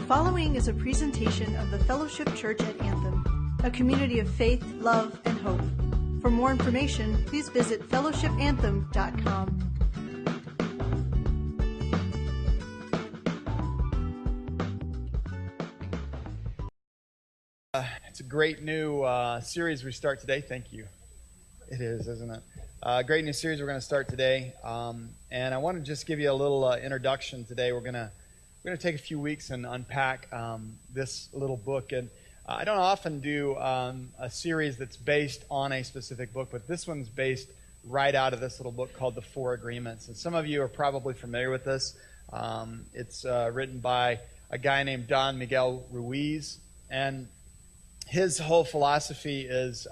following is a presentation of the Fellowship Church at Anthem, a community of faith, love, and hope. For more information, please visit fellowshipanthem.com. It's a great new series we start today. Thank you. It is, isn't it? Great new series we're going to start today. And I want to just give you a little introduction today. We're going to take a few weeks and unpack this little book. And I don't often do a series that's based on a specific book, but this one's based right out of this little book called The Four Agreements. And some of you are probably familiar with this. It's written by a guy named Don Miguel Ruiz. And his whole philosophy is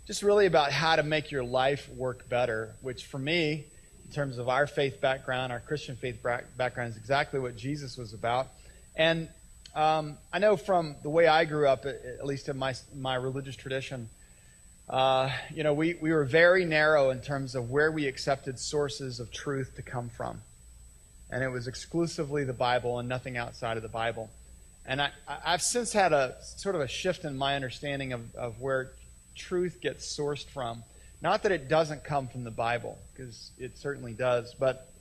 just really about how to make your life work better, which for me, in terms of our faith background, our Christian faith background, is exactly what Jesus was about. And I know from the way I grew up, at least in my religious tradition, we were very narrow in terms of where we accepted sources of truth to come from. And it was exclusively the Bible and nothing outside of the Bible. And I've since had a sort of a shift in my understanding of where truth gets sourced from. Not that it doesn't come from the Bible, because it certainly does, but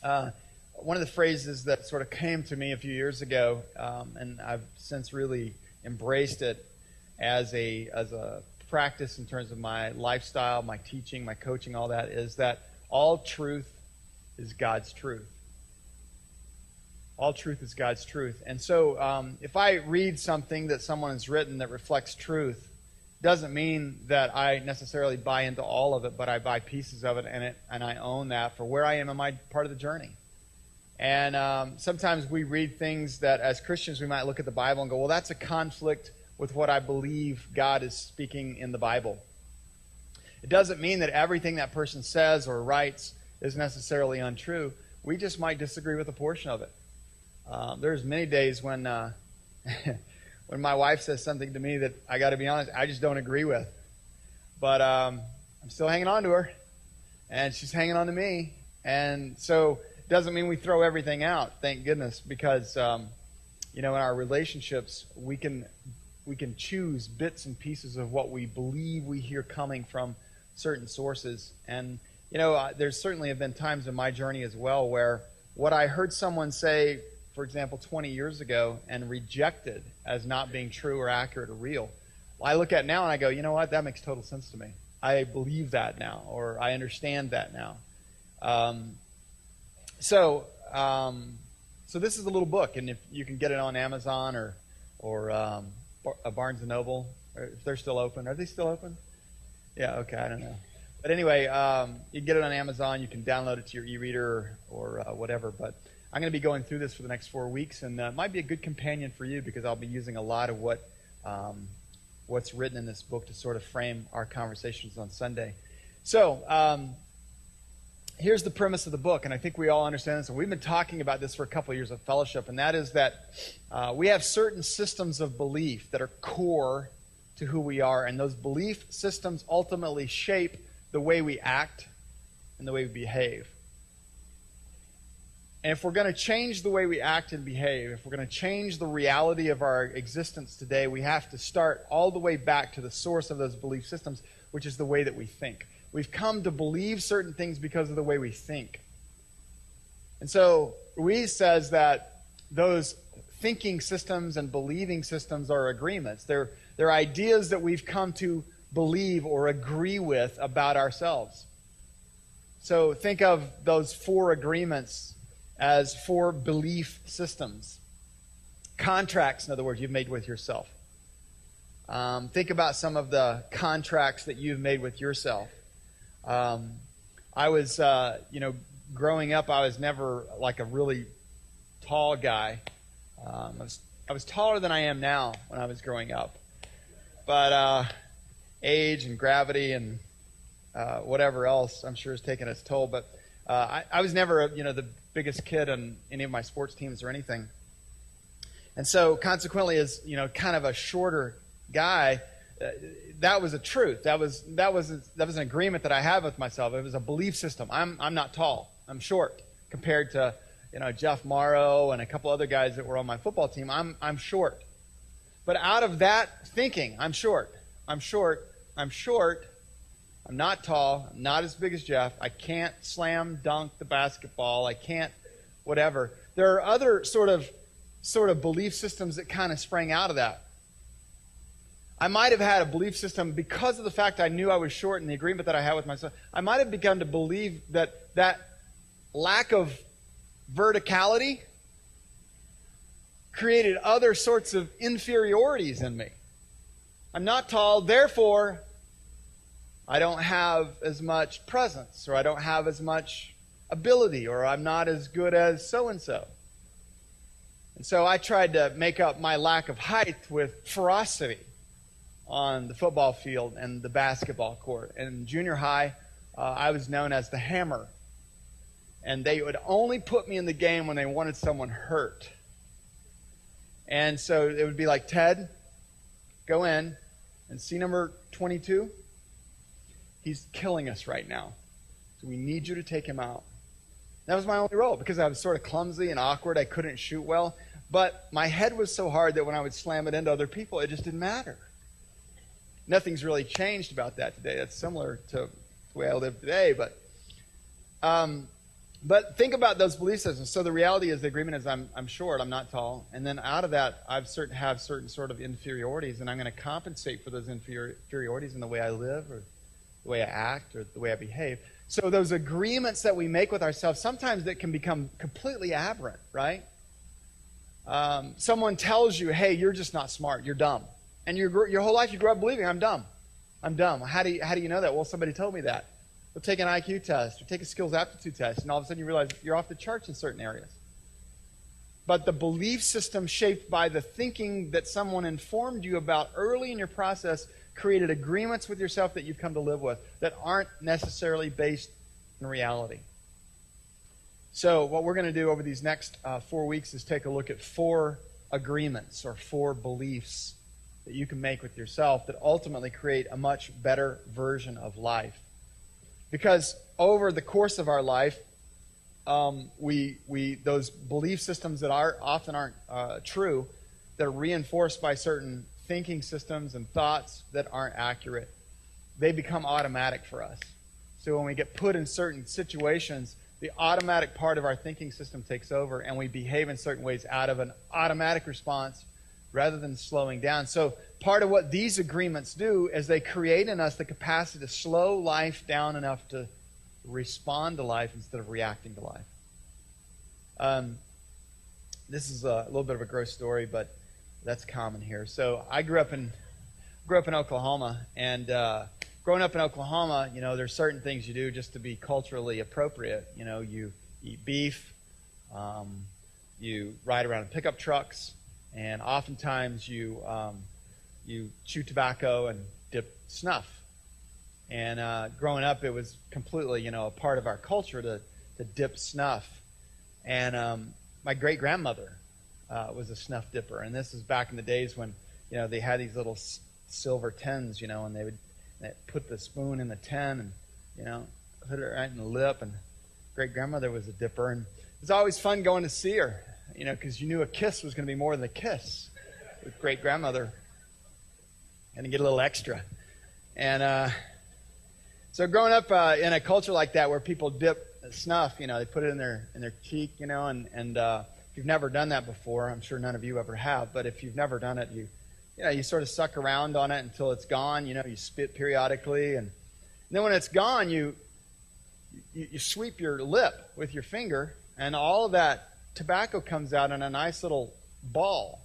one of the phrases that sort of came to me a few years ago, and I've since really embraced it as a practice in terms of my lifestyle, my teaching, my coaching, all that, is that all truth is God's truth. All truth is God's truth. And so if I read something that someone has written that reflects truth, doesn't mean that I necessarily buy into all of it, but I buy pieces of it and I own that for where I am in my part of the journey. And sometimes we read things that as Christians we might look at the Bible and go, well, that's a conflict with what I believe God is speaking in the Bible. It doesn't mean that everything that person says or writes is necessarily untrue. We just might disagree with a portion of it. There's many days when when my wife says something to me that I got to be honest, I just don't agree with. But I'm still hanging on to her, and she's hanging on to me. And so it doesn't mean we throw everything out, thank goodness, because in our relationships we can choose bits and pieces of what we believe we hear coming from certain sources. And there's certainly have been times in my journey as well where what I heard someone say, for example, 20 years ago and rejected as not being true or accurate or real, I look at now and I go, you know what, that makes total sense to me. I believe that now, or I understand that now. So this is a little book, and if you can get it on Amazon or Barnes & Noble, or if they're still open. Are they still open? Yeah, okay, I don't know. But anyway, you can get it on Amazon. You can download it to your e-reader or whatever, but I'm going to be going through this for the next 4 weeks, and it might be a good companion for you because I'll be using a lot of what's written in this book to sort of frame our conversations on Sunday. So here's the premise of the book, and I think we all understand this. And we've been talking about this for a couple of years of fellowship, and that is that we have certain systems of belief that are core to who we are, and those belief systems ultimately shape the way we act and the way we behave. And if we're going to change the way we act and behave, if we're going to change the reality of our existence today, we have to start all the way back to the source of those belief systems, which is the way that we think. We've come to believe certain things because of the way we think. And so Ruiz says that those thinking systems and believing systems are agreements. They're ideas that we've come to believe or agree with about ourselves. So think of those four agreements as four belief systems. Contracts, in other words, you've made with yourself. Think about some of the contracts that you've made with yourself. I was, growing up, I was never like a really tall guy. I was taller than I am now when I was growing up. But age and gravity and whatever else, I'm sure, has taken its toll. But I was never, the biggest kid on any of my sports teams or anything. And so consequently, as kind of a shorter guy, that was a truth. That was an agreement that I had with myself. It was a belief system. I'm not tall. I'm short compared to Jeff Morrow and a couple other guys that were on my football team, I'm short. But out of that thinking, I'm short, I'm not tall, I'm not as big as Jeff, I can't slam dunk the basketball, I can't whatever. There are other sort of belief systems that kind of sprang out of that. I might have had a belief system because of the fact I knew I was short and the agreement that I had with myself. I might have begun to believe that lack of verticality created other sorts of inferiorities in me. I'm not tall, therefore I don't have as much presence, or I don't have as much ability, or I'm not as good as so-and-so. And so I tried to make up my lack of height with ferocity on the football field and the basketball court. And in junior high, I was known as the Hammer. And they would only put me in the game when they wanted someone hurt. And so it would be like, Ted, go in and see number 22. He's killing us right now. So we need you to take him out. That was my only role because I was sort of clumsy and awkward. I couldn't shoot well. But my head was so hard that when I would slam it into other people, it just didn't matter. Nothing's really changed about that today. That's similar to the way I live today. But think about those belief systems. So the reality is, the agreement is I'm short, I'm not tall. And then out of that, I have certain sort of inferiorities. And I'm going to compensate for those inferiorities in the way I live, or the way I act, or the way I behave. So those agreements that we make with ourselves, sometimes that can become completely aberrant, right? Someone tells you, hey, you're just not smart, you're dumb. And your whole life you grew up believing, I'm dumb. How do you know that? Well, somebody told me that. We'll take an IQ test, or take a skills aptitude test, and all of a sudden you realize you're off the charts in certain areas. But the belief system shaped by the thinking that someone informed you about early in your process created agreements with yourself that you've come to live with that aren't necessarily based in reality. So what we're going to do over these next 4 weeks is take a look at 4 agreements, or 4 beliefs that you can make with yourself that ultimately create a much better version of life. Because over the course of our life, those belief systems that often aren't true, that are reinforced by certain thinking systems and thoughts that aren't accurate, they become automatic for us. So when we get put in certain situations, the automatic part of our thinking system takes over, and we behave in certain ways out of an automatic response rather than slowing down. So part of what these agreements do is they create in us the capacity to slow life down enough to respond to life instead of reacting to life. This is a little bit of a gross story, but that's common here. So I grew up in Oklahoma, and growing up in Oklahoma, there's certain things you do just to be culturally appropriate. You eat beef, you ride around in pickup trucks, and oftentimes you chew tobacco and dip snuff. And growing up, it was completely, a part of our culture to dip snuff. And my great-grandmother was a snuff dipper. And this is back in the days when, they had these little silver tins, and they'd put the spoon in the tin and, put it right in the lip. And great-grandmother was a dipper. And it was always fun going to see her, because you knew a kiss was going to be more than a kiss with great-grandmother. And to get a little extra. And so growing up in a culture like that where people dip snuff, they put it in their cheek, and if you've never done that before, I'm sure none of you ever have, but if you've never done it, you sort of suck around on it until it's gone, you spit periodically, and then when it's gone, you sweep your lip with your finger, and all of that tobacco comes out in a nice little ball.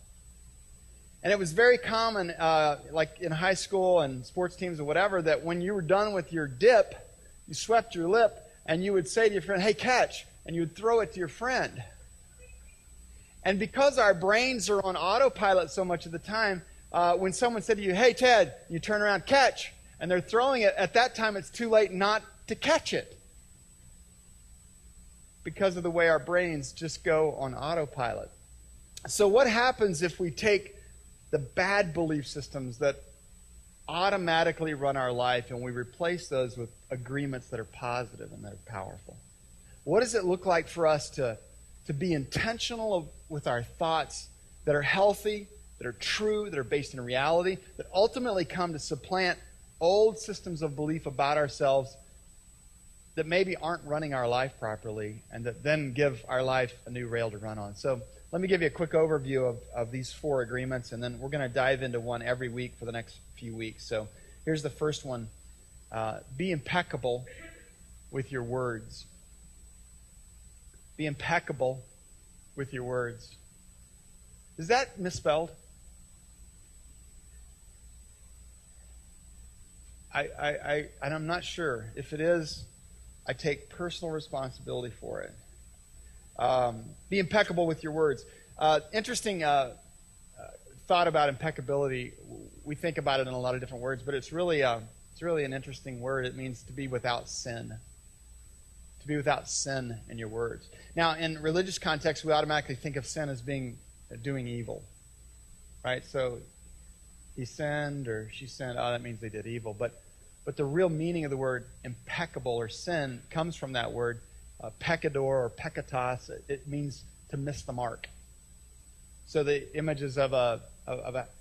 And it was very common, like in high school and sports teams or whatever, that when you were done with your dip, you swept your lip, and you would say to your friend, hey, catch, and you would throw it to your friend. And because our brains are on autopilot so much of the time, when someone said to you, hey, Ted, you turn around, catch, and they're throwing it, at that time it's too late not to catch it. Because of the way our brains just go on autopilot. So what happens if we take the bad belief systems that automatically run our life and we replace those with agreements that are positive and that are powerful? What does it look like for us to to be intentional with our thoughts that are healthy, that are true, that are based in reality, that ultimately come to supplant old systems of belief about ourselves that maybe aren't running our life properly, and that then give our life a new rail to run on. So let me give you a quick overview of these 4 agreements, and then we're going to dive into one every week for the next few weeks. So here's the first one. Be impeccable with your words. Be impeccable with your words. Is that misspelled? And I'm not sure. If it is, I take personal responsibility for it. Be impeccable with your words. Interesting thought about impeccability. We think about it in a lot of different words, but it's really an interesting word. It means to be without sin. To be without sin in your words. Now, in religious context, we automatically think of sin as being doing evil, right? So he sinned or she sinned. Oh, that means they did evil. But the real meaning of the word impeccable or sin comes from that word peccador or peccatos. It means to miss the mark. So the images of a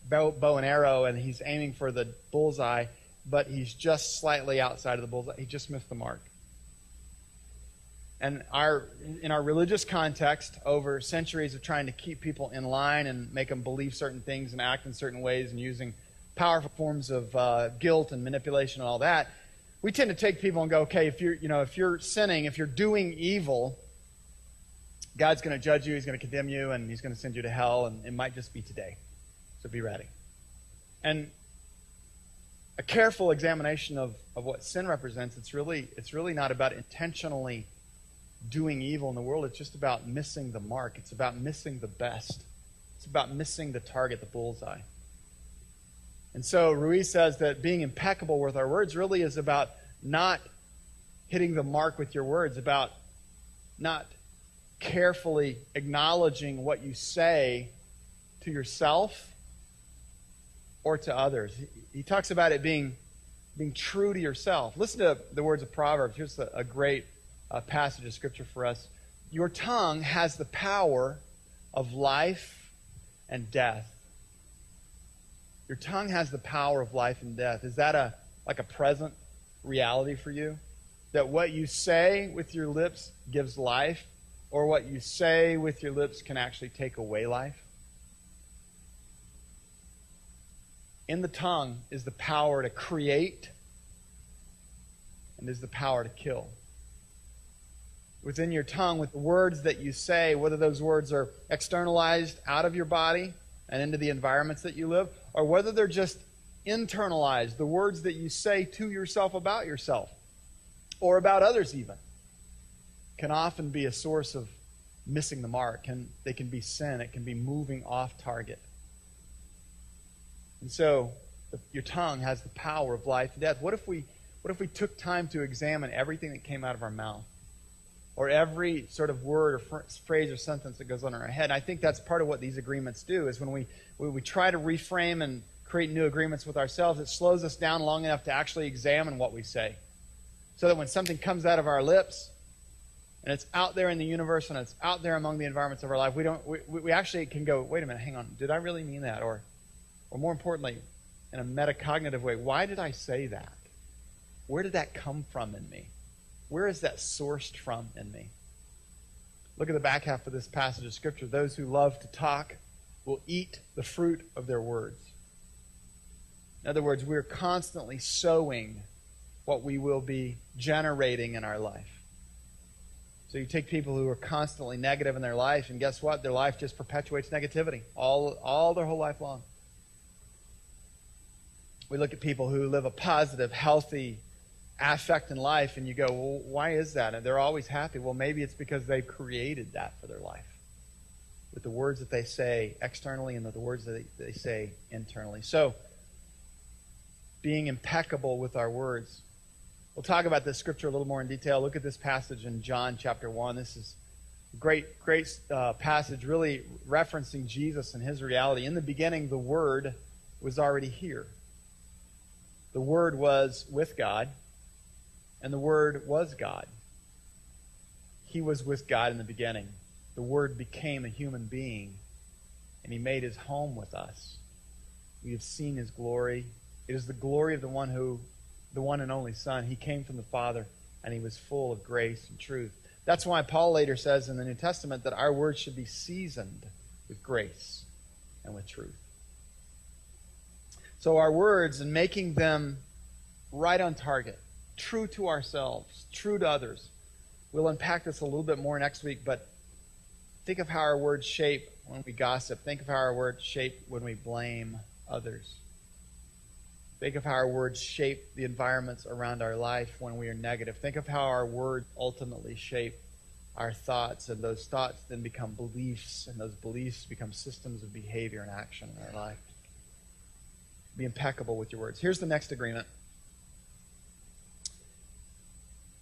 bow and arrow, and he's aiming for the bullseye, but he's just slightly outside of the bullseye. He just missed the mark. And in our religious context, over centuries of trying to keep people in line and make them believe certain things and act in certain ways and using powerful forms of guilt and manipulation and all that, we tend to take people and go, okay, if you're sinning, if you're doing evil, God's going to judge you, he's going to condemn you, and he's going to send you to hell, and it might just be today. So be ready. And a careful examination of what sin represents, it's really not about intentionally doing evil in the world. It's just about missing the mark. It's about missing the best. It's about missing the target, the bullseye. And so Ruiz says that being impeccable with our words really is about not hitting the mark with your words, about not carefully acknowledging what you say to yourself or to others. He talks about it being true to yourself. Listen to the words of Proverbs. Here's a great passage of Scripture for us. Your tongue has the power of life and death. Your tongue has the power of life and death. Is that like a present reality for you? That what you say with your lips gives life, or what you say with your lips can actually take away life? In the tongue is the power to create and is the power to kill. Within your tongue, with the words that you say, whether those words are externalized out of your body and into the environments that you live, or whether they're just internalized, the words that you say to yourself about yourself, or about others even, can often be a source of missing the mark. They can be sin. It can be moving off target. And so, your tongue has the power of life and death. What if we took time to examine everything that came out of our mouth? Or every sort of word or phrase or sentence that goes on in our head. And I think that's part of what these agreements do, is when we try to reframe and create new agreements with ourselves, it slows us down long enough to actually examine what we say. So that when something comes out of our lips, and it's out there in the universe, and it's out there among the environments of our life, we actually can go, wait a minute, hang on, did I really mean that? Or more importantly, in a metacognitive way, why did I say that? Where did that come from in me? Where is that sourced from in me? Look at the back half of this passage of Scripture. Those who love to talk will eat the fruit of their words. In other words, we're constantly sowing what we will be generating in our life. So you take people who are constantly negative in their life, and guess what? Their life just perpetuates negativity all their whole life long. We look at people who live a positive, healthy affect in life, and you go, well, why is that? And they're always happy. Well, maybe it's because they've created that for their life with the words that they say externally and the words that they say internally. So, being impeccable with our words. We'll talk about this scripture a little more in detail. Look at this passage in John chapter 1. This is a great passage, really referencing Jesus and his reality. In the beginning, the Word was already here. The Word was with God, and the Word was God. He was with God in the beginning. the Word became a human being, and he made his home with us. We have seen his glory. It is the glory of the one and only Son. He came from the Father, and he was full of grace and truth. That's why Paul later says in the New Testament that our words should be seasoned with grace and with truth. So our words, and making them right on target, true to ourselves, true to others, will impact us a little bit more next week, but think of how our words shape when we gossip. Think of how our words shape when we blame others. Think of how our words shape the environments around our life when we are negative. Think of how our words ultimately shape our thoughts, and those thoughts then become beliefs, and those beliefs become systems of behavior and action in our life. Be impeccable with your words. Here's the next agreement.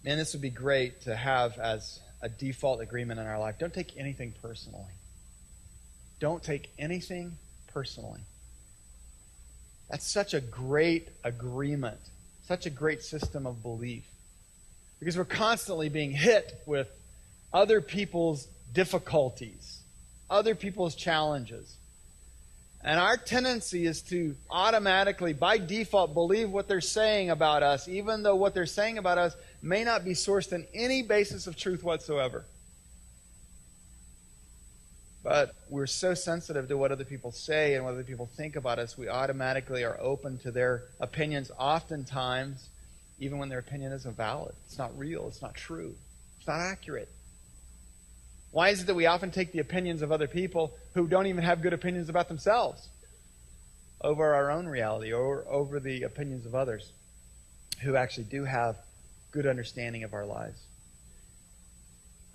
Man, this would be great to have as a default agreement in our life. Don't take anything personally. Don't take anything personally. That's such a great agreement, such a great system of belief. Because we're constantly being hit with other people's difficulties, other people's challenges. And our tendency is to automatically, by default, believe what they're saying about us, even though what they're saying about us may not be sourced in any basis of truth whatsoever. But we're so sensitive to what other people say and what other people think about us, we automatically are open to their opinions, oftentimes, even when their opinion isn't valid. It's not real. It's not true. It's not accurate. Why is it that we often take the opinions of other people who don't even have good opinions about themselves over our own reality, or over the opinions of others who actually do have good understanding of our lives?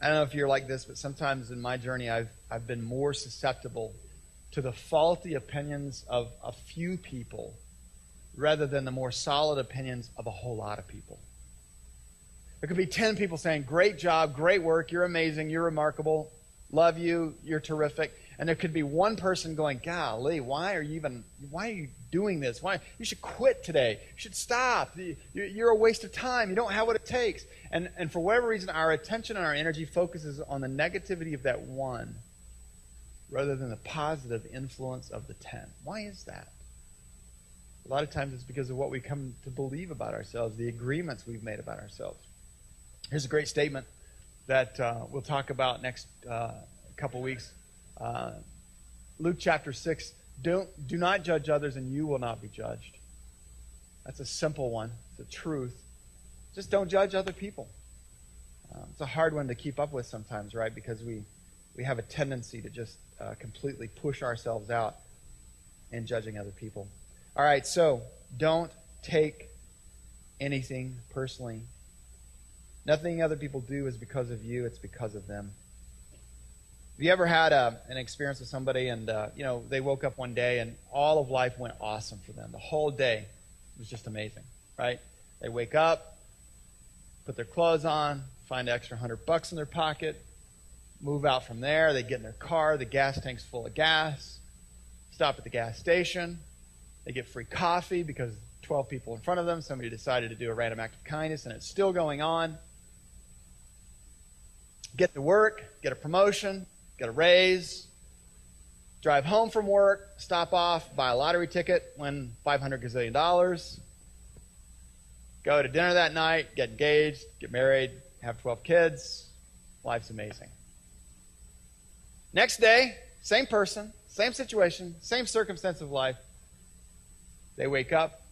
I don't know if you're like this, but sometimes in my journey I've been more susceptible to the faulty opinions of a few people rather than the more solid opinions of a whole lot of people. There could be 10 people saying, great job, great work, you're amazing, you're remarkable, love you, you're terrific. And there could be one person going, golly, why are you doing this? You should quit today. You should stop. You're a waste of time. You don't have what it takes. And for whatever reason, our attention and our energy focuses on the negativity of that one rather than the positive influence of the 10. Why is that? A lot of times it's because of what we come to believe about ourselves, the agreements we've made about ourselves. Here's a great statement that we'll talk about next couple weeks. Luke chapter 6, do not judge others and you will not be judged. That's a simple one. It's a truth. Just don't judge other people. It's a hard one to keep up with sometimes, right? Because we have a tendency to just completely push ourselves out in judging other people. All right, so don't take anything personally. Nothing other people do is because of you. It's because of them. Have you ever had an experience with somebody and they woke up one day and all of life went awesome for them? The whole day was just amazing, right? They wake up, put their clothes on, find an extra $100 in their pocket, move out from there. They get in their car, the gas tank's full of gas, stop at the gas station. They get free coffee because 12 people in front of them, somebody decided to do a random act of kindness, and it's still going on. Get to work, get a promotion, get a raise, drive home from work, stop off, buy a lottery ticket, win $500 gazillion, go to dinner that night, get engaged, get married, have 12 kids. Life's amazing. Next day, same person, same situation, same circumstance of life. They wake up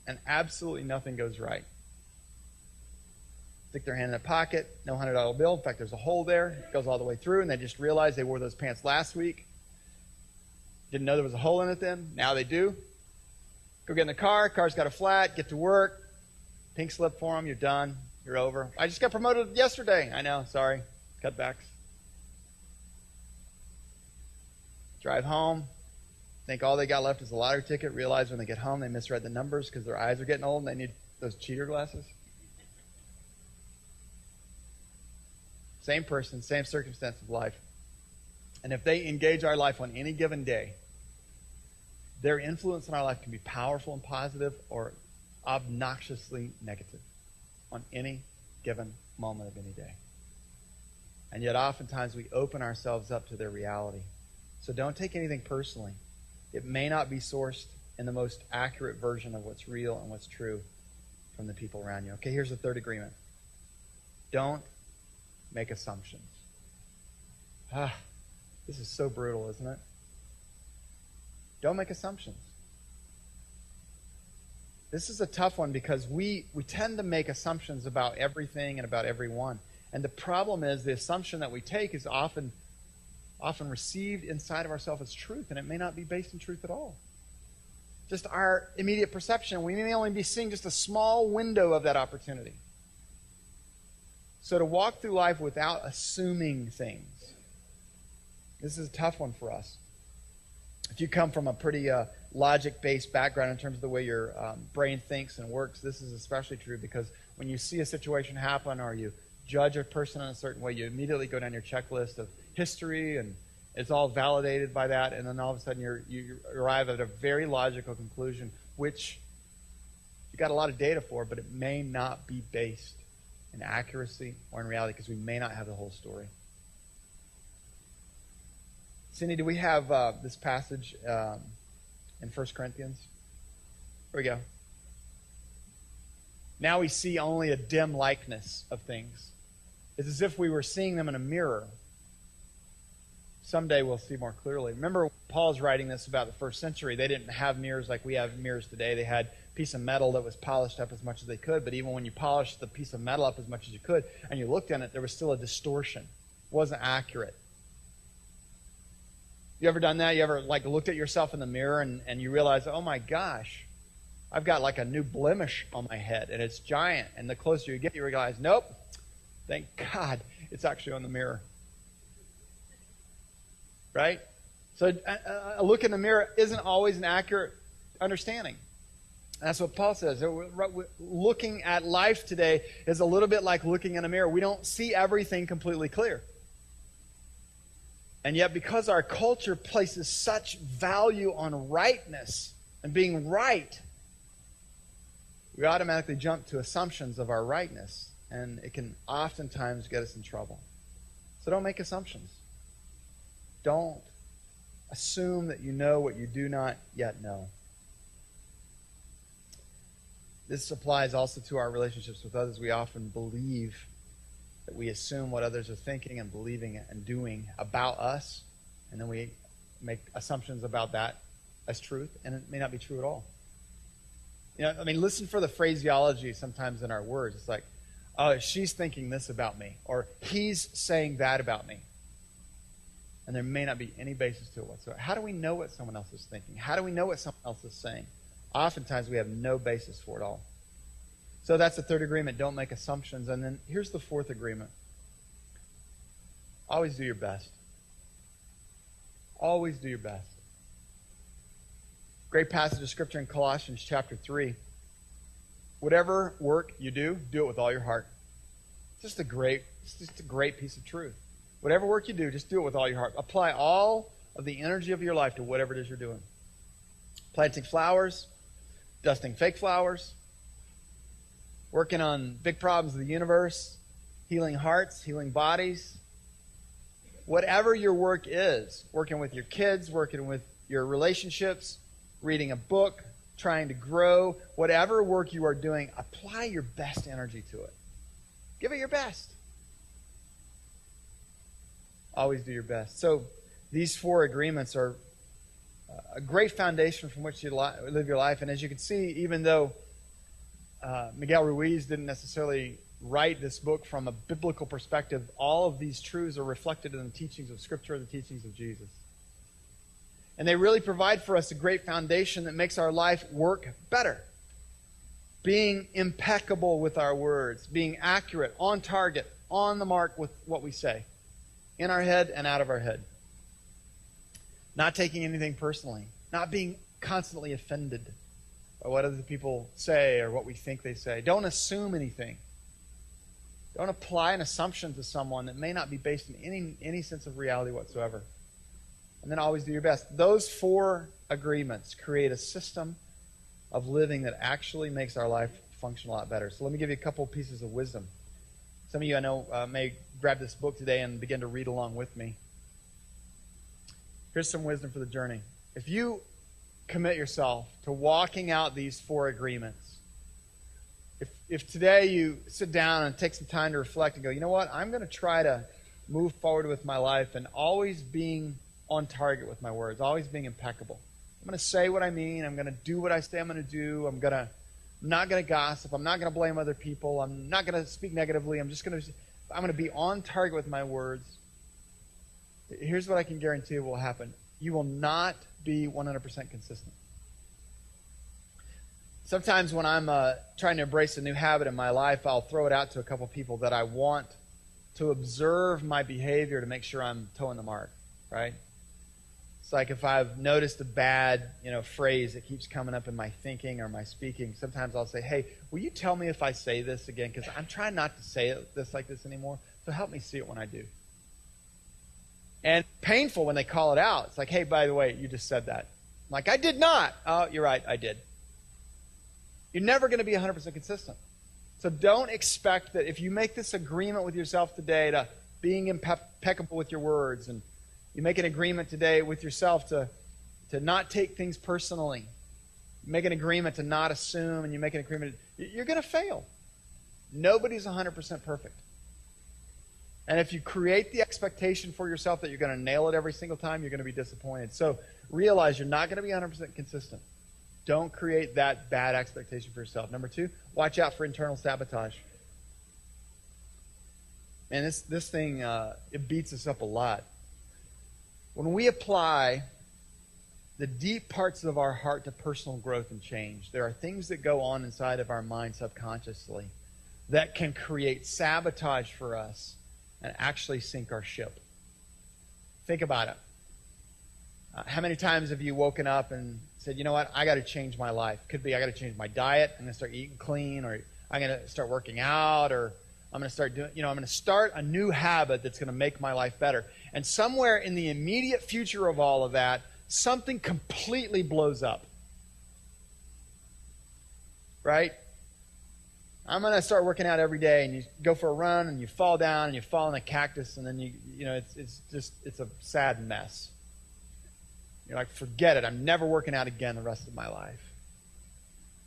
and absolutely nothing goes right. Stick their hand in their pocket, no $100 bill. In fact, there's a hole there. It goes all the way through, and they just realize they wore those pants last week. Didn't know there was a hole in it then. Now they do. Go get in the car. Car's got a flat. Get to work. Pink slip for them. You're done. You're over. I just got promoted yesterday. I know. Sorry. Cutbacks. Drive home. Think all they got left is a lottery ticket. Realize when they get home they misread the numbers because their eyes are getting old and they need those cheater glasses. Same person, same circumstance of life. And if they engage our life on any given day, their influence in our life can be powerful and positive or obnoxiously negative on any given moment of any day. And yet oftentimes we open ourselves up to their reality. So don't take anything personally. It may not be sourced in the most accurate version of what's real and what's true from the people around you. Okay, here's the third agreement. Don't make assumptions. This is so brutal, isn't it? Don't make assumptions. This is a tough one because we tend to make assumptions about everything and about everyone. And the problem is the assumption that we take is often received inside of ourselves as truth, and it may not be based in truth at all. Just our immediate perception, we may only be seeing just a small window of that opportunity. So to walk through life without assuming things, this is a tough one for us. If you come from a pretty logic-based background in terms of the way your brain thinks and works, this is especially true because when you see a situation happen or you judge a person in a certain way, you immediately go down your checklist of history and it's all validated by that, and then all of a sudden you arrive at a very logical conclusion, which you got a lot of data for, but it may not be based in accuracy or in reality because we may not have the whole story. Cindy, do we have this passage in 1 Corinthians? Here we go. Now we see only a dim likeness of things. It's as if we were seeing them in a mirror. Someday we'll see more clearly. Remember, Paul's writing this about the first century. They didn't have mirrors like we have mirrors today. They had a piece of metal that was polished up as much as they could, but even when you polished the piece of metal up as much as you could and you looked in it, there was still a distortion. It wasn't accurate. You ever done that? You ever looked at yourself in the mirror and you realize, oh my gosh, I've got like a new blemish on my head and it's giant. And the closer you get, you realize, nope, thank God it's actually on the mirror. Right? So a look in the mirror isn't always an accurate understanding. And that's what Paul says. Looking at life today is a little bit like looking in a mirror. We don't see everything completely clear. And yet because our culture places such value on rightness and being right, we automatically jump to assumptions of our rightness. And it can oftentimes get us in trouble. So don't make assumptions. Don't assume that you know what you do not yet know. This applies also to our relationships with others. We often believe that we assume what others are thinking and believing and doing about us, and then we make assumptions about that as truth, and it may not be true at all. Listen for the phraseology sometimes in our words. It's like, oh, she's thinking this about me, or he's saying that about me. And there may not be any basis to it whatsoever. How do we know what someone else is thinking? How do we know what someone else is saying? Oftentimes we have no basis for it all. So that's the third agreement. Don't make assumptions. And then here's the fourth agreement. Always do your best. Always do your best. Great passage of Scripture in Colossians chapter 3. Whatever work you do it with all your heart. It's just a great piece of truth. Whatever work you do, just do it with all your heart. Apply all of the energy of your life to whatever it is you're doing. Planting flowers, dusting fake flowers, working on big problems of the universe, healing hearts, healing bodies. Whatever your work is, working with your kids, working with your relationships, reading a book, trying to grow, whatever work you are doing, apply your best energy to it. Give it your best. Always do your best. So these four agreements are a great foundation from which you live your life. And as you can see, even though Miguel Ruiz didn't necessarily write this book from a biblical perspective, all of these truths are reflected in the teachings of Scripture, the teachings of Jesus. And they really provide for us a great foundation that makes our life work better. Being impeccable with our words, being accurate, on target, on the mark with what we say, in our head and out of our head. Not taking anything personally, not being constantly offended by what other people say or what we think they say. Don't assume anything. Don't apply an assumption to someone that may not be based in any sense of reality whatsoever. And then always do your best. Those four agreements create a system of living that actually makes our life function a lot better. So let me give you a couple pieces of wisdom. Some of you I know may grab this book today and begin to read along with me. Here's some wisdom for the journey. If you commit yourself to walking out these 4 agreements, if today you sit down and take some time to reflect and go, you know what, I'm going to try to move forward with my life and always being on target with my words, always being impeccable. I'm going to say what I mean. I'm going to do what I say I'm going to do. I'm not going to gossip. I'm not going to blame other people. I'm not going to speak negatively. I'm going to be on target with my words. Here's what I can guarantee will happen. You will not be 100% consistent. Sometimes when I'm trying to embrace a new habit in my life, I'll throw it out to a couple people that I want to observe my behavior to make sure I'm toeing the mark, right? It's like if I've noticed a bad, phrase that keeps coming up in my thinking or my speaking, sometimes I'll say, hey, will you tell me if I say this again? Because I'm trying not to say this like this anymore, so help me see it when I do. And painful when they call it out. It's like, hey, by the way, you just said that. I'm like, I did not. Oh, you're right, I did. You're never going to be 100% consistent. So don't expect that if you make this agreement with yourself today to being impeccable with your words, and you make an agreement today with yourself to not take things personally, you make an agreement to not assume, and you make an agreement, you're going to fail. Nobody's 100% perfect. And if you create the expectation for yourself that you're going to nail it every single time, you're going to be disappointed. So realize you're not going to be 100% consistent. Don't create that bad expectation for yourself. Number 2, watch out for internal sabotage. And this thing, it beats us up a lot. When we apply the deep parts of our heart to personal growth and change, there are things that go on inside of our mind subconsciously that can create sabotage for us and actually sink our ship. Think about it. How many times have you woken up and said, you know what, I got to change my life? Could be I got to change my diet. I'm going to start eating clean, or I'm going to start working out, or I'm going to start doing, I'm going to start a new habit that's going to make my life better. And somewhere in the immediate future of all of that, something completely blows up. Right? I'm going to start working out every day, and you go for a run, and you fall down, and you fall in a cactus, and then it's a sad mess. You're like, forget it. I'm never working out again the rest of my life.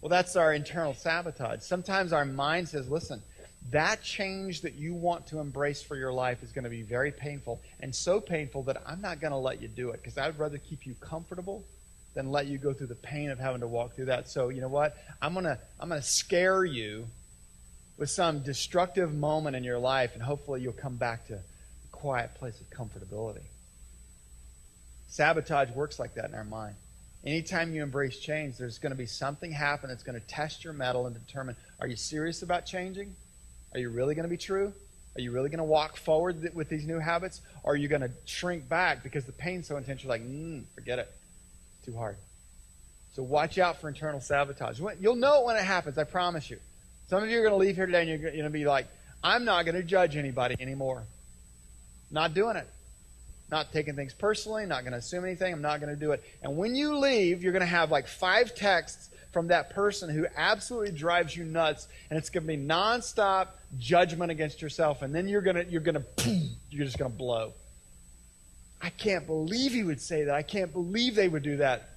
Well, that's our internal sabotage. Sometimes our mind says, listen, that change that you want to embrace for your life is going to be very painful, and so painful that I'm not going to let you do it, because I'd rather keep you comfortable than let you go through the pain of having to walk through that. So you know what? I'm gonna scare you with some destructive moment in your life, and hopefully you'll come back to a quiet place of comfortability. Sabotage works like that in our mind. Anytime you embrace change, there's going to be something happen that's going to test your mettle and determine, are you serious about changing? Are you really going to be true? Are you really going to walk forward with these new habits? Or are you going to shrink back because the pain's so intense, you're like, forget it. It's too hard. So watch out for internal sabotage. You'll know it when it happens, I promise you. Some of you are going to leave here today and you're going to be like, I'm not going to judge anybody anymore. Not doing it. Not taking things personally, not going to assume anything, I'm not going to do it. And when you leave, you're going to have like 5 texts from that person who absolutely drives you nuts, and it's going to be nonstop judgment against yourself, and then you're just going to blow. I can't believe he would say that. I can't believe they would do that.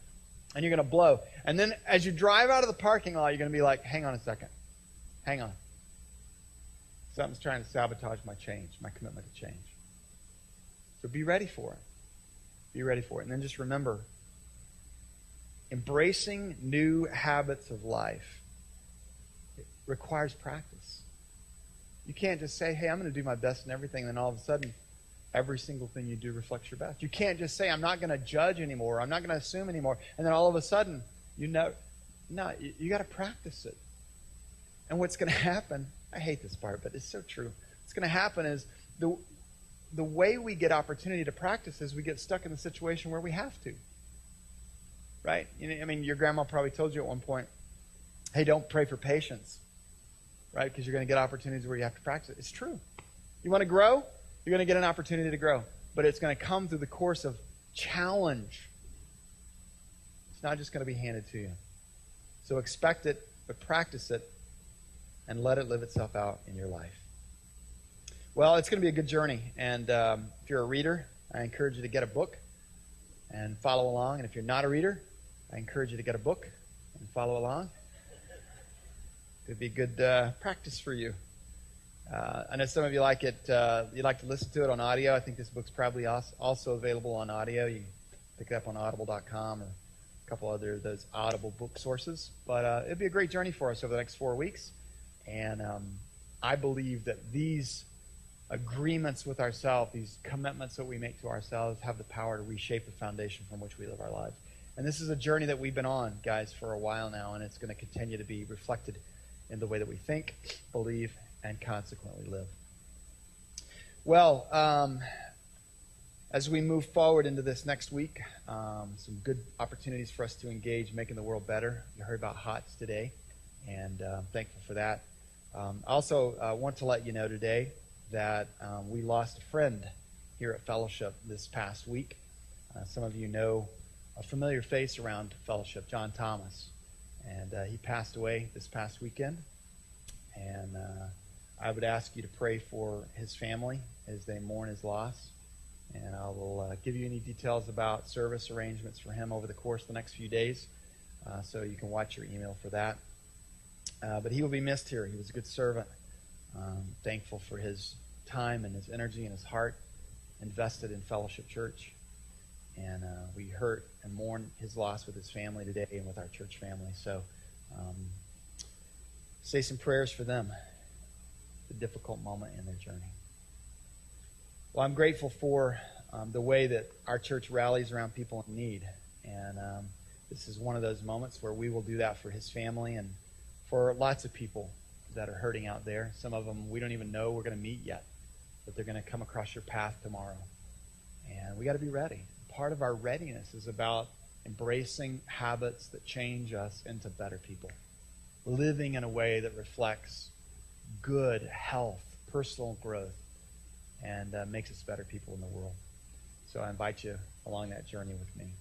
And you're going to blow. And then as you drive out of the parking lot, you're going to be like, hang on a second. Hang on. Something's trying to sabotage my change, my commitment to change. So be ready for it. Be ready for it. And then just remember, embracing new habits of life, it requires practice. You can't just say, hey, I'm going to do my best in everything, and then all of a sudden, every single thing you do reflects your best. You can't just say, I'm not going to judge anymore, I'm not going to assume anymore, and then all of a sudden, you got to practice it. And what's going to happen, I hate this part, but it's so true. What's going to happen is the way we get opportunity to practice is we get stuck in the situation where we have to. Right? Your grandma probably told you at one point, hey, don't pray for patience. Right? Because you're going to get opportunities where you have to practice. It's true. You want to grow? You're going to get an opportunity to grow. But it's going to come through the course of challenge. It's not just going to be handed to you. So expect it, but practice it, and let it live itself out in your life. Well, it's going to be a good journey, and if you're a reader, I encourage you to get a book and follow along. And if you're not a reader, I encourage you to get a book and follow along. It'd be good practice for you. I know some of you like it. You like to listen to it on audio. I think this book's probably also available on audio. You can pick it up on Audible.com or a couple other of those Audible book sources. But it'd be a great journey for us over the next 4 weeks. And I believe that these agreements with ourselves, these commitments that we make to ourselves, have the power to reshape the foundation from which we live our lives. And this is a journey that we've been on, guys, for a while now, and it's going to continue to be reflected in the way that we think, believe, and consequently live. Well, as we move forward into this next week, some good opportunities for us to engage making the world better. You heard about HOTS today, and I'm thankful for that. I also want to let you know today that we lost a friend here at Fellowship this past week. Some of you know a familiar face around Fellowship, John Thomas. And he passed away this past weekend. And I would ask you to pray for his family as they mourn his loss. And I will give you any details about service arrangements for him over the course of the next few days. So you can watch your email for that. But he will be missed here. He was a good servant. Thankful for his time and his energy and his heart invested in Fellowship Church. And we hurt and mourn his loss with his family today and with our church family. So say some prayers for them. It's a difficult moment in their journey. Well, I'm grateful for the way that our church rallies around people in need. And this is one of those moments where we will do that for his family and for lots of people that are hurting out there. Some of them we don't even know we're going to meet yet, but they're going to come across your path tomorrow. And we got to be ready. Part of our readiness is about embracing habits that change us into better people, living in a way that reflects good health, personal growth, and makes us better people in the world. So I invite you along that journey with me.